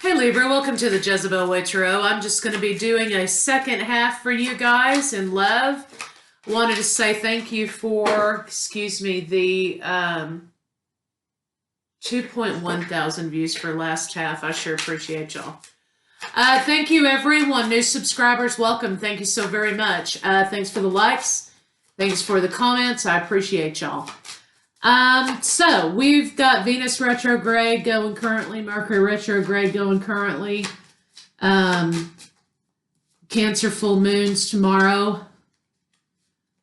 Hey Libra, welcome to the Jezebel Way Tarot. I'm just going to be doing a second half for you guys in love. Wanted to say thank you for, the 2.1 thousand views for last half. I sure appreciate y'all. Thank you everyone. New subscribers, welcome. Thank you so very much. Thanks for the likes. Thanks for the comments. I appreciate y'all. So we've got Venus retrograde going currently, Mercury retrograde going currently, Cancer full moons tomorrow.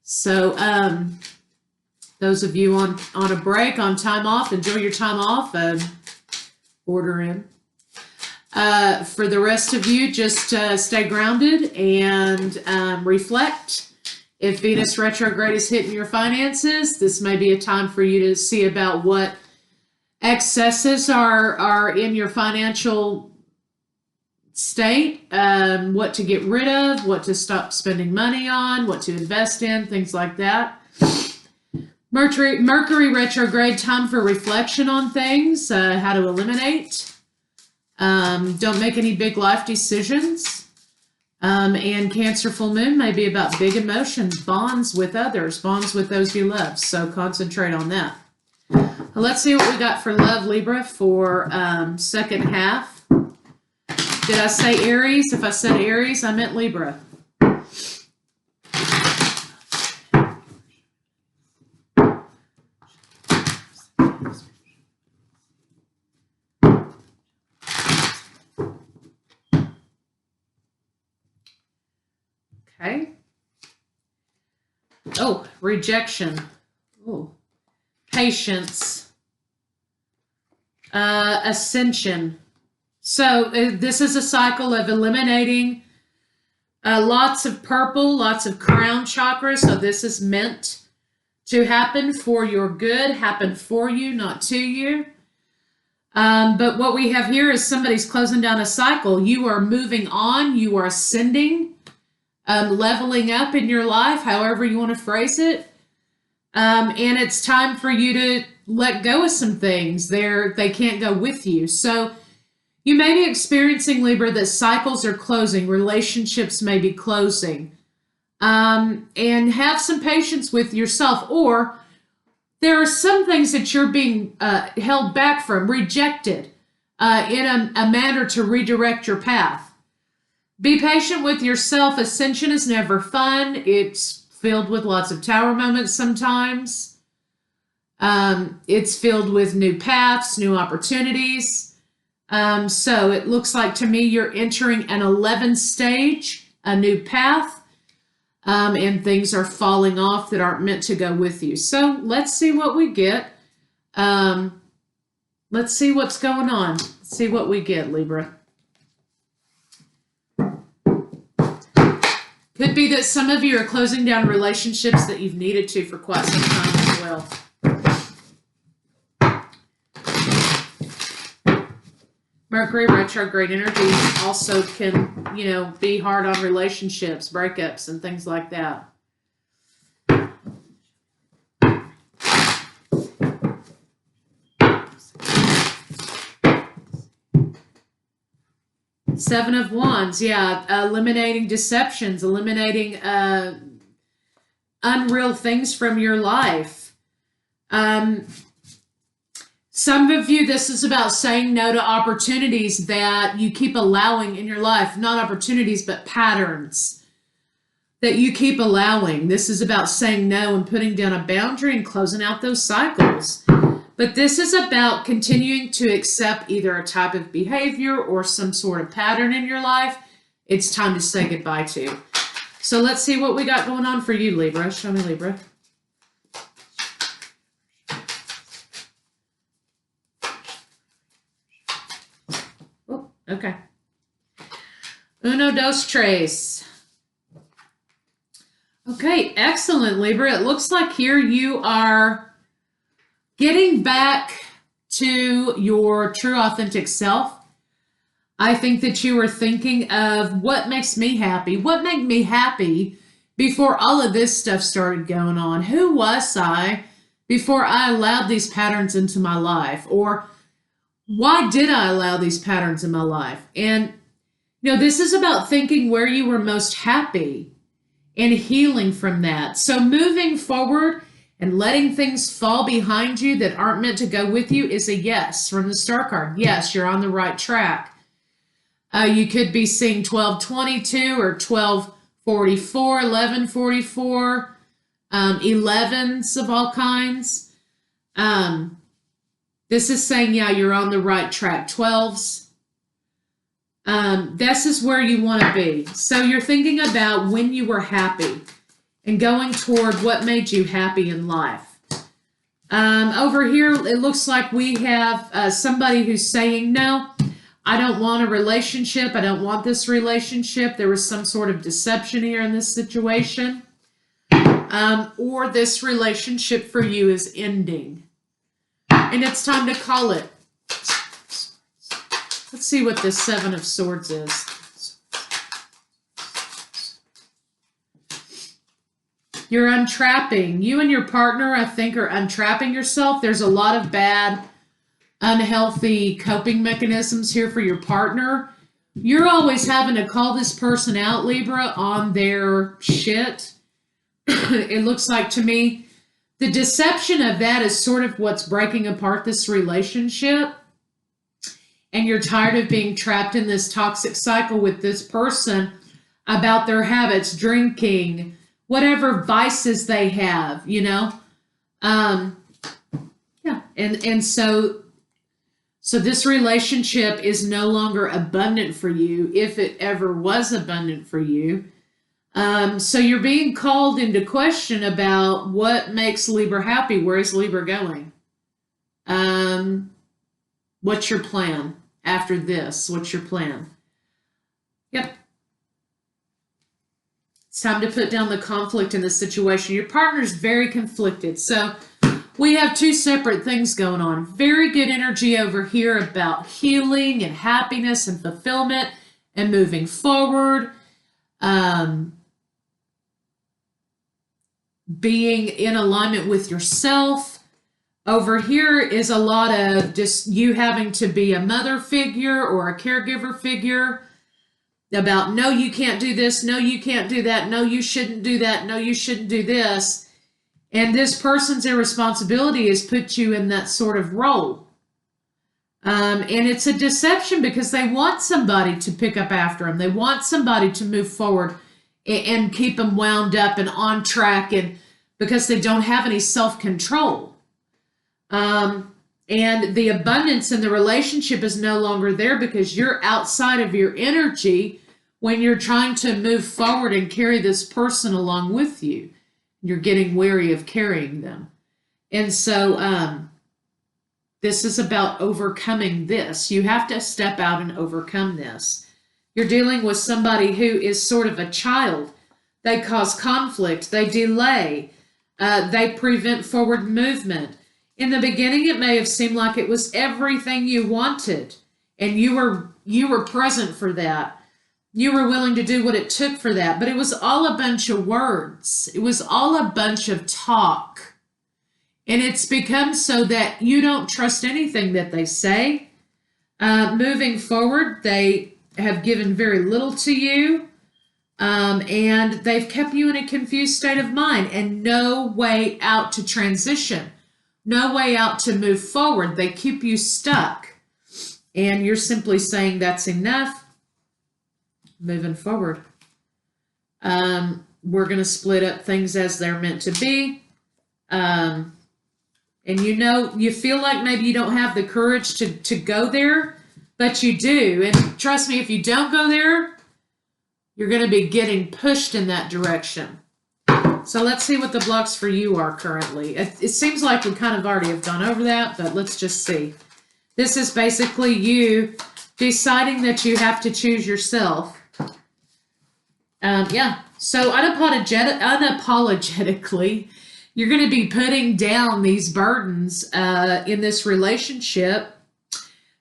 So, those of you on a break, on time off, enjoy your time off, order in. For the rest of you, just, stay grounded and, reflect. If Venus retrograde is hitting your finances, this may be a time for you to see about what excesses are in your financial state, what to get rid of, what to stop spending money on, what to invest in, things like that. Mercury retrograde, time for reflection on things, how to eliminate. Don't make any big life decisions. And Cancer full moon may be about big emotions, bonds with others, bonds with those you love. So concentrate on that. Well, let's see what we got for love, Libra, for second half. Did I say Aries? If I said Aries, I meant Libra. Okay. Oh, rejection. Oh, patience. Ascension. So this is a cycle of eliminating lots of purple, lots of crown chakra. So this is meant to happen for your good, happen for you, not to you. But what we have here is somebody's closing down a cycle. You are moving on. You are ascending. Leveling up in your life, however you want to phrase it. And it's time for you to let go of some things. They can't go with you. So you may be experiencing, Libra, that cycles are closing, relationships may be closing. And have some patience with yourself. Or there are some things that you're being held back from, rejected in a manner to redirect your path. Be patient with yourself. Ascension is never fun. It's filled with lots of tower moments sometimes. It's filled with new paths, new opportunities. So it looks like to me you're entering an 11th stage, a new path, and things are falling off that aren't meant to go with you. So let's see what we get. Let's see what's going on. Let's see what we get, Libra. Could be that some of you are closing down relationships that you've needed to for quite some time as well. Mercury retrograde energy also can, be hard on relationships, breakups, and things like that. Seven of Wands, yeah, eliminating deceptions, eliminating unreal things from your life. Some of you, this is about saying no to opportunities that you keep allowing in your life. Not opportunities, but patterns that you keep allowing. This is about saying no and putting down a boundary and closing out those cycles. But this is about continuing to accept either a type of behavior or some sort of pattern in your life. It's time to say goodbye to. So let's see what we got going on for you, Libra. Show me, Libra. Oh, okay. Uno, dos, tres. Okay, excellent, Libra. It looks like here you are getting back to your true, authentic self. I think that you were thinking of what makes me happy. What made me happy before all of this stuff started going on? Who was I before I allowed these patterns into my life? Or why did I allow these patterns in my life? And, this is about thinking where you were most happy and healing from that. So moving forward and letting things fall behind you that aren't meant to go with you is a yes from the star card. Yes, you're on the right track. You could be seeing 1222 or 1244, 1144, 11s of all kinds. This is saying, yeah, you're on the right track. 12s. This is where you want to be. So you're thinking about when you were happy and going toward what made you happy in life. Over here, it looks like we have somebody who's saying, no, I don't want a relationship. I don't want this relationship. There was some sort of deception here in this situation. Or this relationship for you is ending. And it's time to call it. Let's see what this Seven of Swords is. You're untrapping. You and your partner, I think, are untrapping yourself. There's a lot of bad, unhealthy coping mechanisms here for your partner. You're always having to call this person out, Libra, on their shit. It looks like to me, the deception of that is sort of what's breaking apart this relationship. And you're tired of being trapped in this toxic cycle with this person about their habits, drinking, whatever vices they have, Yeah. And so this relationship is no longer abundant for you, if it ever was abundant for you. So you're being called into question about what makes Libra happy. Where is Libra going? What's your plan after this? What's your plan? Yep. It's time to put down the conflict in the situation. Your partner's very conflicted. So we have two separate things going on. Very good energy over here about healing and happiness and fulfillment and moving forward. Being in alignment with yourself. Over here is a lot of just you having to be a mother figure or a caregiver figure about, no, you can't do this. No, you can't do that. No, you shouldn't do that. No, you shouldn't do this. And this person's irresponsibility has put you in that sort of role. And it's a deception because they want somebody to pick up after them. They want somebody to move forward and keep them wound up and on track, and because they don't have any self-control. And the abundance in the relationship is no longer there because you're outside of your energy when you're trying to move forward and carry this person along with you. You're getting weary of carrying them. And so this is about overcoming this. You have to step out and overcome this. You're dealing with somebody who is sort of a child. They cause conflict. They delay. They prevent forward movement. In the beginning, it may have seemed like it was everything you wanted, and you were present for that. You were willing to do what it took for that, but it was all a bunch of words. It was all a bunch of talk. And it's become so that you don't trust anything that they say. Moving forward, they have given very little to you, and they've kept you in a confused state of mind and no way out to transition, no way out to move forward. They keep you stuck, and you're simply saying that's enough, moving forward. We're going to split up things as they're meant to be. And you feel like maybe you don't have the courage to go there, but you do. And trust me, if you don't go there, you're going to be getting pushed in that direction. So let's see what the blocks for you are currently. It seems like we kind of already have gone over that, but let's just see. This is basically you deciding that you have to choose yourself. Yeah. So unapologetically, you're going to be putting down these burdens in this relationship.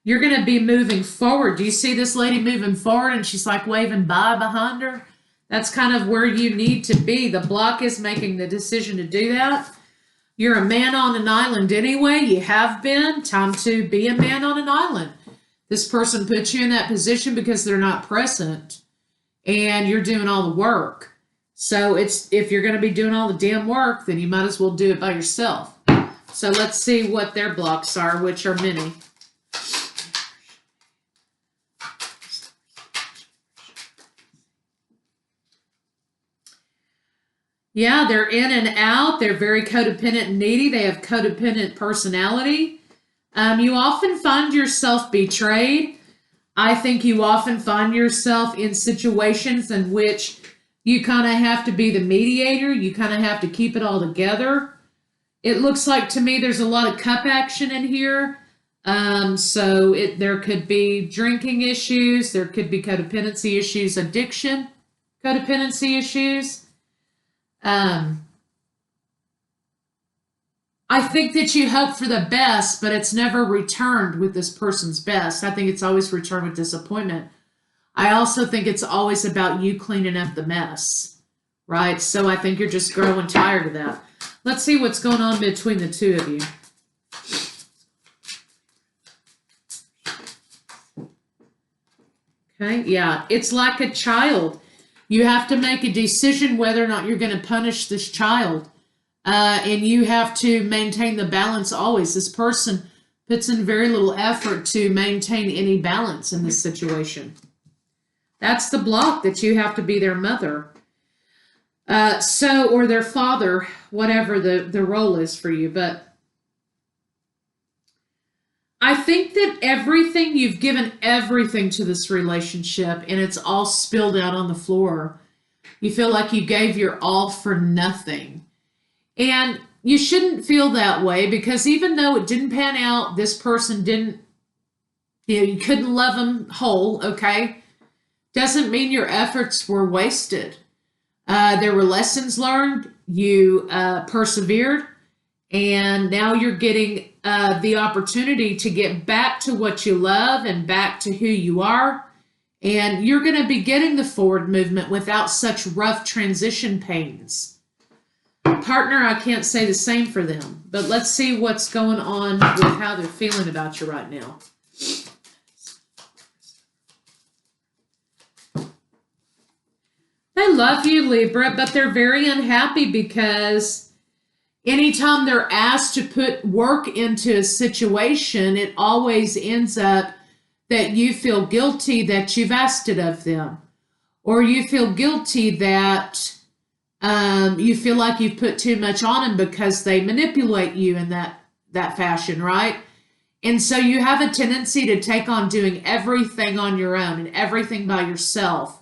You're going to be moving forward. Do you see this lady moving forward and she's like waving bye behind her? That's kind of where you need to be. The block is making the decision to do that. You're a man on an island anyway. You have been. Time to be a man on an island. This person puts you in that position because they're not present and you're doing all the work. So if you're going to be doing all the damn work, then you might as well do it by yourself. So let's see what their blocks are, which are many. Yeah, they're in and out. They're very codependent and needy. They have codependent personality. You often find yourself betrayed. I think you often find yourself in situations in which you kind of have to be the mediator. You kind of have to keep it all together. It looks like to me there's a lot of cup action in here. There could be drinking issues. There could be codependency issues, addiction, codependency issues. I think that you hope for the best, but it's never returned with this person's best. I think it's always returned with disappointment. I also think it's always about you cleaning up the mess, right? So I think you're just growing tired of that. Let's see what's going on between the two of you. Okay, yeah, it's like a child. You have to make a decision whether or not you're going to punish this child. And you have to maintain the balance always. This person puts in very little effort to maintain any balance in this situation. That's the block, that you have to be their mother. Or their father, whatever the role is for you. But I think that you've given everything to this relationship and it's all spilled out on the floor. You feel like you gave your all for nothing. And you shouldn't feel that way, because even though it didn't pan out, this person didn't, you couldn't love them whole, okay? Doesn't mean your efforts were wasted. There were lessons learned, you persevered, and now you're getting the opportunity to get back to what you love and back to who you are. And you're going to be getting the forward movement without such rough transition pains. Partner, I can't say the same for them, but let's see what's going on with how they're feeling about you right now. They love you, Libra, but they're very unhappy because anytime they're asked to put work into a situation, it always ends up that you feel guilty that you've asked it of them, or you feel guilty that you feel like you've put too much on them because they manipulate you in that fashion, right? And so you have a tendency to take on doing everything on your own and everything by yourself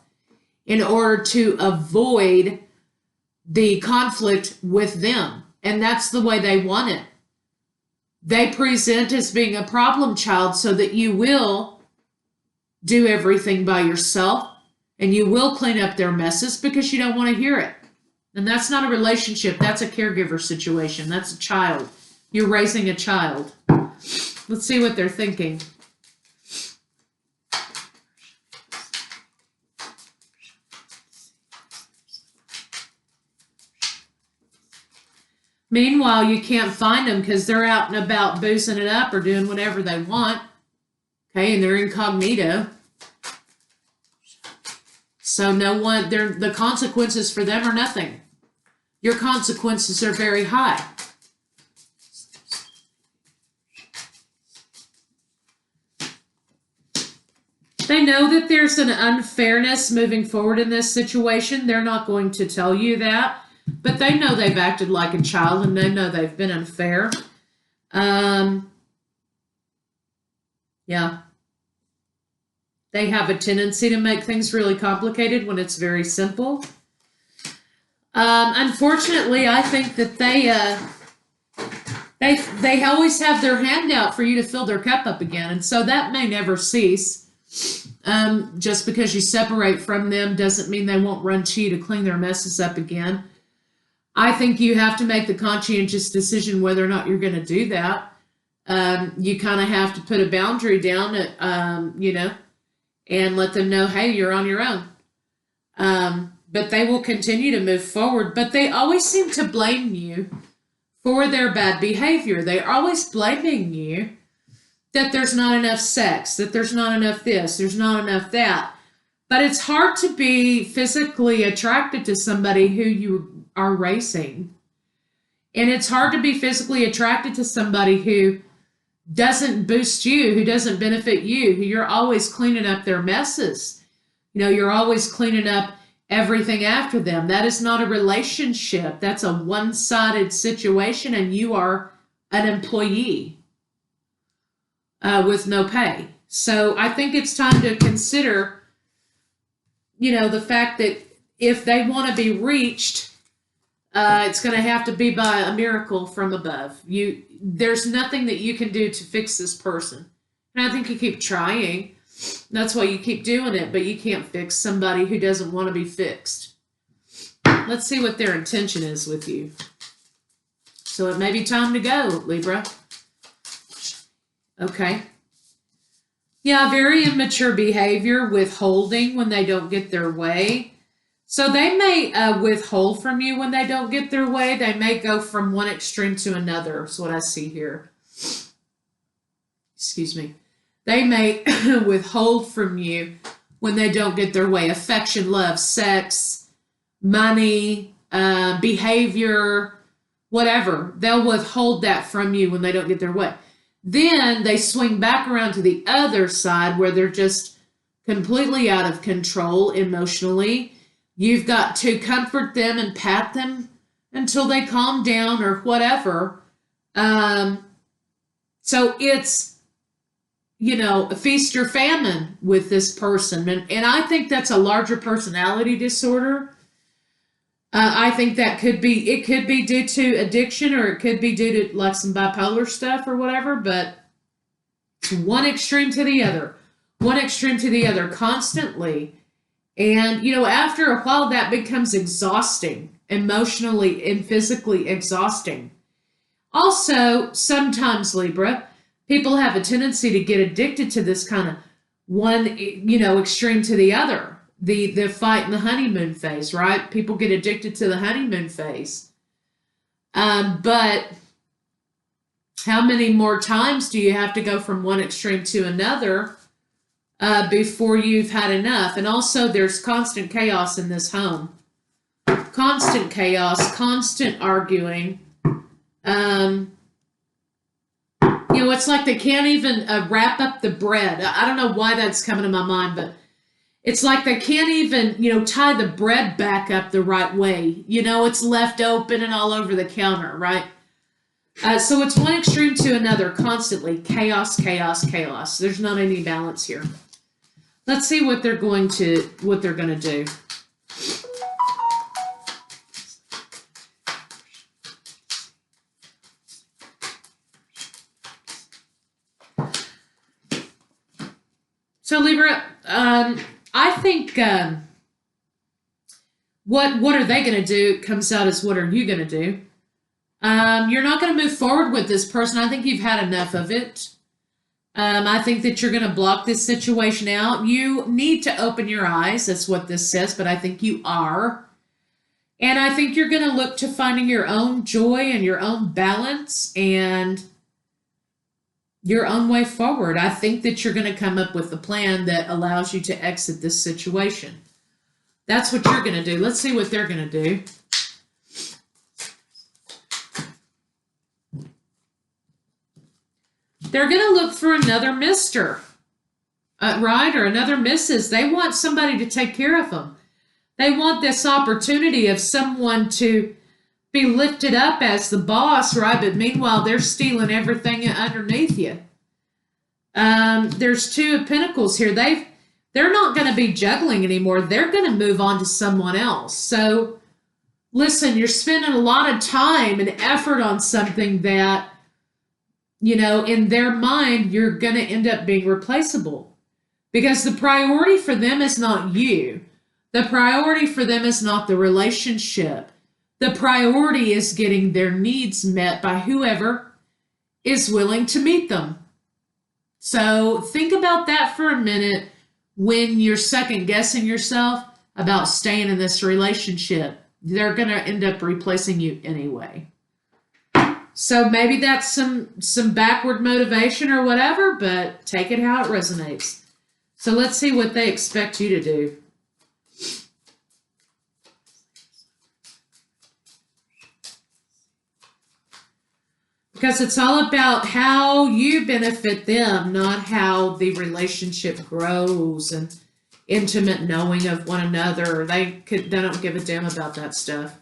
in order to avoid the conflict with them. And that's the way they want it. They present as being a problem child so that you will do everything by yourself and you will clean up their messes because you don't want to hear it. And that's not a relationship. That's a caregiver situation. That's a child. You're raising a child. Let's see what they're thinking. Meanwhile, you can't find them because they're out and about boozing it up or doing whatever they want. Okay, and they're incognito. So the consequences for them are nothing. Your consequences are very high. They know that there's an unfairness moving forward in this situation. They're not going to tell you that, but they know they've acted like a child and they know they've been unfair. Yeah. They have a tendency to make things really complicated when it's very simple. Unfortunately, I think that they always have their hand out for you to fill their cup up again. And so that may never cease. Just because you separate from them doesn't mean they won't run to you to clean their messes up again. I think you have to make the conscientious decision whether or not you're going to do that. You kind of have to put a boundary down, and let them know, hey, you're on your own. But they will continue to move forward. But they always seem to blame you for their bad behavior. They're always blaming you that there's not enough sex, that there's not enough this, there's not enough that. But it's hard to be physically attracted to somebody who you are racing. And it's hard to be physically attracted to somebody who doesn't boost you, who doesn't benefit you, who you're always cleaning up their messes. You know, you're always cleaning up everything after them. That is not a relationship. That's a one-sided situation, and you are an employee with no pay. So I think it's time to consider, you know, the fact that if they want to be reached, it's going to have to be by a miracle from above. There's nothing that you can do to fix this person. And I think you keep trying. That's why you keep doing it, but you can't fix somebody who doesn't want to be fixed. Let's see what their intention is with you. So it may be time to go, Libra. Okay. Yeah, very immature behavior, withholding when they don't get their way. So they may withhold from you when they don't get their way. They may go from one extreme to another, is what I see here. Excuse me. They may withhold from you when they don't get their way. Affection, love, sex, money, behavior, whatever. They'll withhold that from you when they don't get their way. Then they swing back around to the other side where they're just completely out of control emotionally. You've got to comfort them and pat them until they calm down or whatever. So it's, you know, feast or famine with this person. And I think that's a larger personality disorder. I think that could be due to addiction, or it could be due to like some bipolar stuff or whatever, but one extreme to the other, constantly. And, you know, after a while that becomes exhausting, emotionally and physically exhausting. Also, sometimes, Libra, people have a tendency to get addicted to this kind of one, you know, extreme to the other. The fight in the honeymoon phase, right? People get addicted to the honeymoon phase. But how many more times do you have to go from one extreme to another before you've had enough? And also there's constant chaos in this home. Constant chaos, constant arguing. You know, it's like they can't even wrap up the bread. I don't know why that's coming to my mind, but it's like they can't even, you know, tie the bread back up the right way. You know, it's left open and all over the counter, right? So it's one extreme to another, constantly. Chaos, chaos, chaos. There's not any balance here. Let's see what they're going to do. So Libra, I think what are they going to do comes out as what are you going to do. You're not going to move forward with this person. I think you've had enough of it. I think that you're going to block this situation out. You need to open your eyes. That's what this says, but I think you are. And I think you're going to look to finding your own joy and your own balance and your own way forward. I think that you're going to come up with a plan that allows you to exit this situation. That's what you're going to do. Let's see what they're going to do. They're going to look for another Mr. Right? Or another Mrs. They want somebody to take care of them. They want this opportunity of someone to be lifted up as the boss, right? But meanwhile, they're stealing everything underneath you. There's Two of Pentacles here. They're not going to be juggling anymore. They're going to move on to someone else. So, listen, you're spending a lot of time and effort on something that, you know, in their mind, you're going to end up being replaceable. Because the priority for them is not you. The priority for them is not the relationship. The priority is getting their needs met by whoever is willing to meet them. So think about that for a minute when you're second guessing yourself about staying in this relationship. They're going to end up replacing you anyway. So maybe that's some backward motivation or whatever, but take it how it resonates. So let's see what they expect you to do. Because it's all about how you benefit them, not how the relationship grows and intimate knowing of one another. They don't give a damn about that stuff.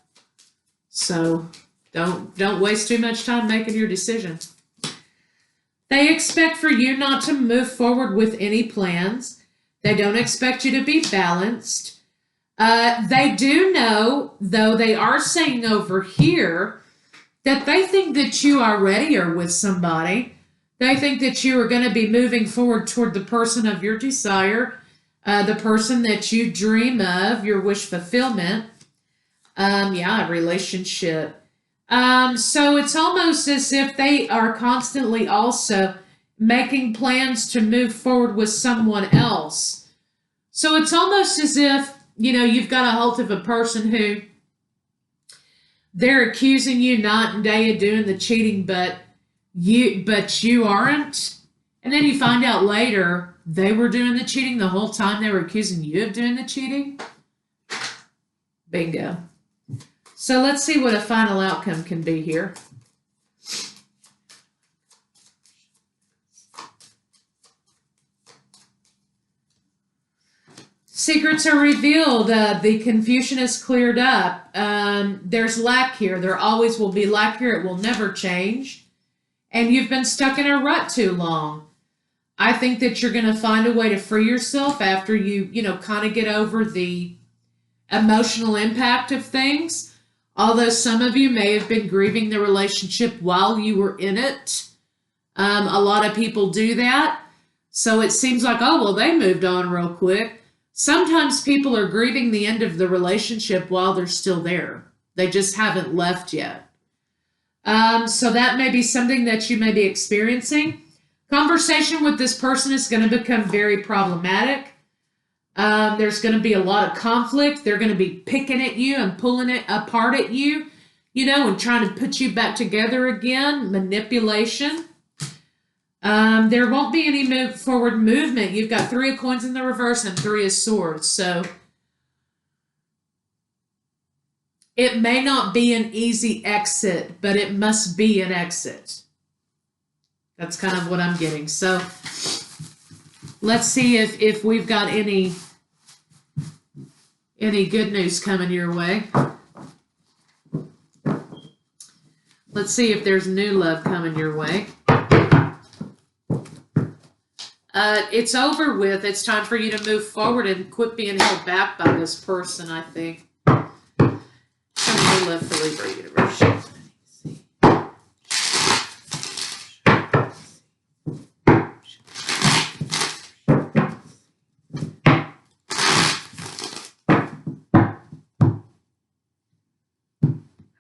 So don't waste too much time making your decision. They expect for you not to move forward with any plans. They don't expect you to be balanced. They do know, though they are saying over here, that they think that you already are with somebody. They think that you are going to be moving forward toward the person of your desire, the person that you dream of, your wish fulfillment. Yeah, relationship. So it's almost as if they are constantly also making plans to move forward with someone else. So it's almost as if, you've got a hold of a person who they're accusing you night and day of doing the cheating, but you aren't. And then you find out later they were doing the cheating the whole time they were accusing you of doing the cheating. Bingo. So let's see what a final outcome can be here. Secrets are revealed. The confusion is cleared up. There's lack here. There always will be lack here. It will never change. And you've been stuck in a rut too long. I think that you're going to find a way to free yourself after you kind of get over the emotional impact of things. Although some of you may have been grieving the relationship while you were in it. A lot of people do that. So it seems like, oh, well, they moved on real quick. Sometimes people are grieving the end of the relationship while they're still there. They just haven't left yet. So that may be something that you may be experiencing. Conversation with this person is going to become very problematic. There's going to be a lot of conflict. They're going to be picking at you and pulling it apart at you, and trying to put you back together again. Manipulation. There won't be any forward movement. You've got 3 of coins in the reverse and 3 of swords. So it may not be an easy exit, but it must be an exit. That's kind of what I'm getting. So let's see if we've got any good news coming your way. Let's see if there's new love coming your way. It's over with. It's time for you to move forward and quit being held back by this person, I think. Some new love for Libra Universe.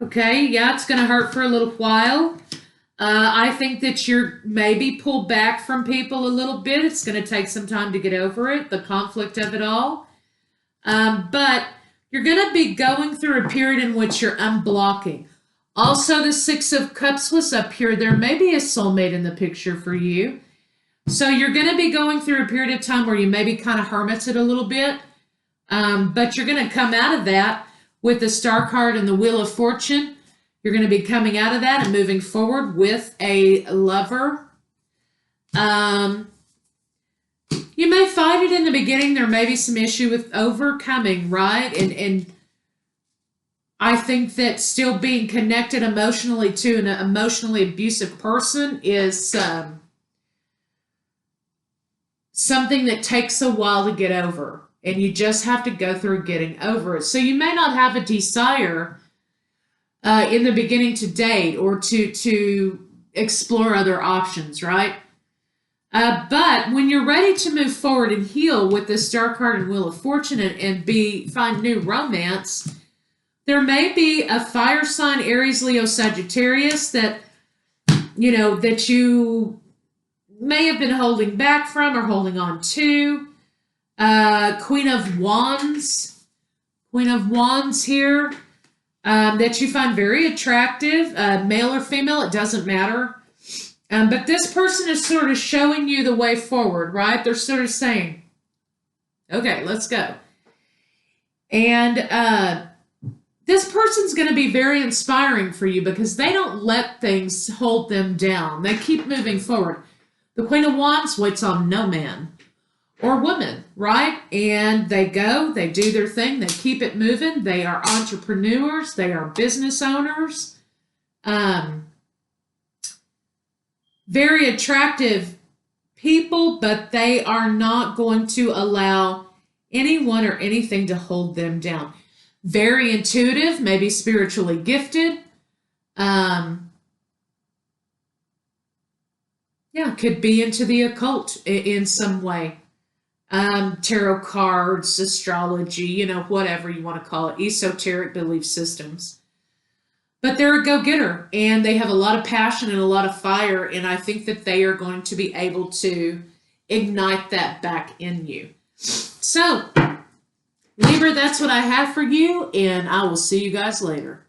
Okay, yeah, it's going to hurt for a little while. I think that you're maybe pulled back from people a little bit. It's going to take some time to get over it, the conflict of it all. But you're going to be going through a period in which you're unblocking. Also, the 6 of Cups was up here. There may be a soulmate in the picture for you. So you're going to be going through a period of time where you maybe kind of hermited a little bit. But you're going to come out of that with the Star card and the Wheel of Fortune. You're going to be coming out of that and moving forward with a lover. You may find it in the beginning. There may be some issue with overcoming, right? And I think that still being connected emotionally to an emotionally abusive person is something that takes a while to get over. And you just have to go through getting over it. So you may not have a desire in the beginning to date or to explore other options, right? But when you're ready to move forward and heal with the Star card and Wheel of Fortune and find new romance, there may be a fire sign, Aries, Leo, Sagittarius, that you may have been holding back from or holding on to. Queen of Wands here. that you find very attractive, male or female, it doesn't matter. But this person is sort of showing you the way forward, right? They're sort of saying, okay, let's go. And this person's going to be very inspiring for you because they don't let things hold them down. They keep moving forward. The Queen of Wands waits on no man or woman, right? And they go, they do their thing, they keep it moving. They are entrepreneurs, they are business owners. Very attractive people, but they are not going to allow anyone or anything to hold them down. Very intuitive, maybe spiritually gifted. Yeah, could be into the occult in some way. Tarot cards, astrology, you know, whatever you want to call it, esoteric belief systems. But they're a go-getter, and they have a lot of passion and a lot of fire, and I think that they are going to be able to ignite that back in you. So, Libra, that's what I have for you, and I will see you guys later.